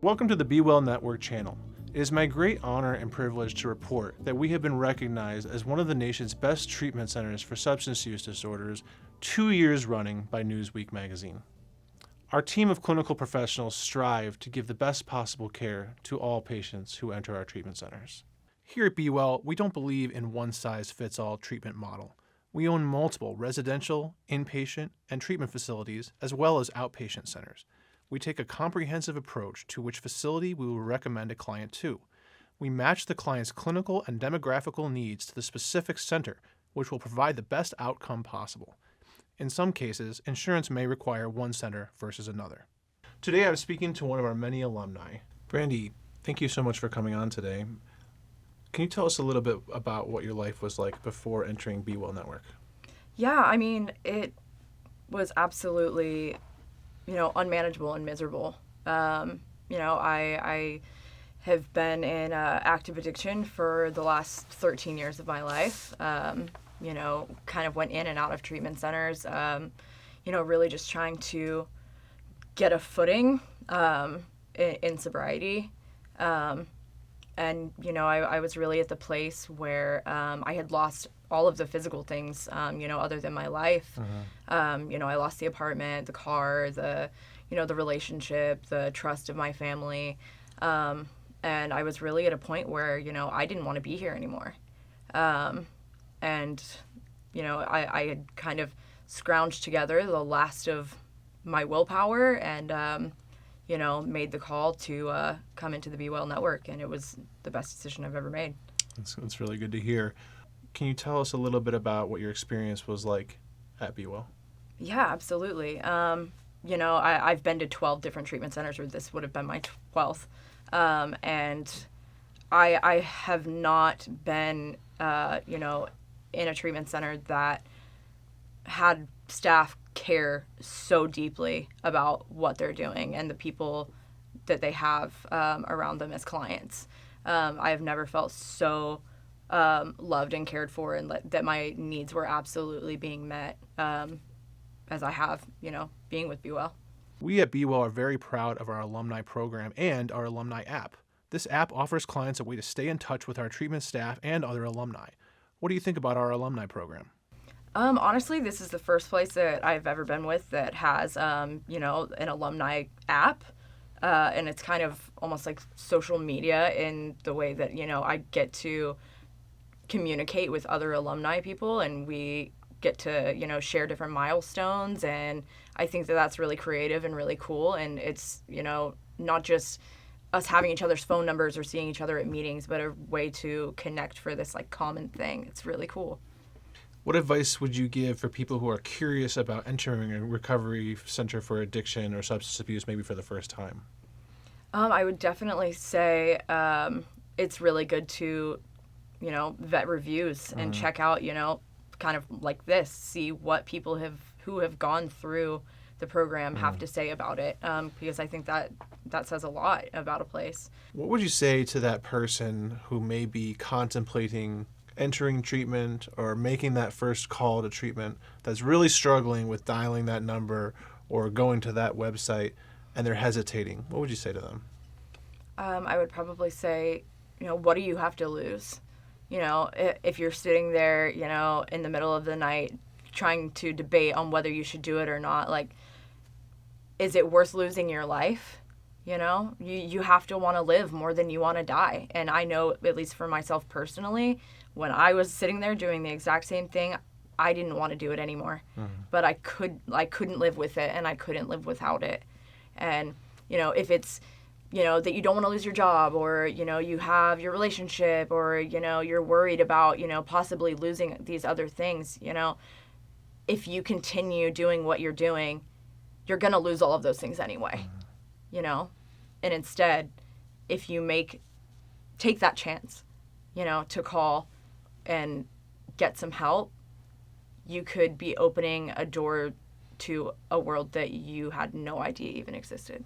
Welcome to the BeWell Network channel. It is my great honor and privilege to report that we have been recognized as one of the nation's best treatment centers for substance use disorders 2 years running by Newsweek magazine. Our team of clinical professionals strive to give the best possible care to all patients who enter our treatment centers. Here at BeWell, we don't believe in one-size-fits-all treatment model. We own multiple residential, inpatient, and treatment facilities, as well as outpatient centers. We take a comprehensive approach to which facility we will recommend a client to. We match the client's clinical and demographical needs to the specific center, which will provide the best outcome possible. In some cases, insurance may require one center versus another. Today I'm speaking to one of our many alumni. Brandy, thank you so much for coming on today. Can you tell us a little bit about what your life was like before entering BeWell Network? Yeah, I mean, it was absolutely, unmanageable and miserable. I have been in active addiction for the last 13 years of my life. Kind of went in and out of treatment centers, really just trying to get a footing in sobriety. I was really at the place where I had lost all of the physical things, other than my life. I lost the apartment, the car, the relationship, the trust of my family. And I was really at a point where, I didn't want to be here anymore. I had kind of scrounged together the last of my willpower and, made the call to come into the BeWell Network, and it was the best decision I've ever made. That's really good to hear. Can you tell us a little bit about what your experience was like at BeWell? Yeah, absolutely. I've been to 12 different treatment centers, or this would have been my 12th. And I have not been, in a treatment center that had staff care so deeply about what they're doing and the people that they have around them as clients. I have never felt so loved and cared for, and that my needs were absolutely being met as I have, being with BeWell. We at BeWell are very proud of our Alumni Program and our Alumni app. This app offers clients a way to stay in touch with our treatment staff and other alumni. What do you think about our Alumni Program? Honestly, this is the first place that I've ever been with that has, an alumni app. And it's kind of almost like social media in the way that, I get to communicate with other alumni people, and we get to, share different milestones. And I think that that's really creative and really cool. And it's, not just us having each other's phone numbers or seeing each other at meetings, but a way to connect for this common thing. It's really cool. What advice would you give for people who are curious about entering a recovery center for addiction or substance abuse, maybe for the first time? I would definitely say it's really good to, vet reviews and check out, kind of like this, see what people who have gone through the program have to say about it, because I think that says a lot about a place. What would you say to that person who may be contemplating entering treatment or making that first call to treatment, that's really struggling with dialing that number or going to that website, and they're hesitating? What would you say to them? I would probably say, what do you have to lose? If you're sitting there, in the middle of the night trying to debate on whether you should do it or not, is it worth losing your life? You have to want to live more than you want to die. And I know, at least for myself personally, when I was sitting there doing the exact same thing, I didn't want to do it anymore. But I couldn't live with it, and I couldn't live without it. And, if it's, that you don't want to lose your job, or, you have your relationship, or, you're worried about, possibly losing these other things, if you continue doing what you're doing, you're going to lose all of those things anyway, And instead, if you take that chance, to call and get some help, you could be opening a door to a world that you had no idea even existed.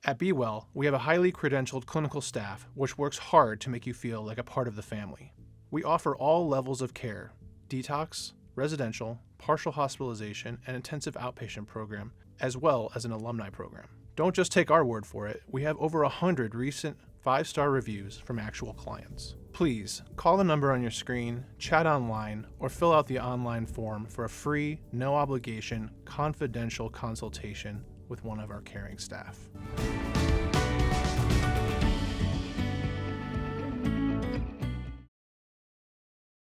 At BeWell, we have a highly credentialed clinical staff which works hard to make you feel like a part of the family. We offer all levels of care: detox, residential, partial hospitalization, and intensive outpatient program, as well as an alumni program. Don't just take our word for it. We have over 100 recent 5-star reviews from actual clients. Please call the number on your screen, chat online, or fill out the online form for a free, no obligation, confidential consultation with one of our caring staff.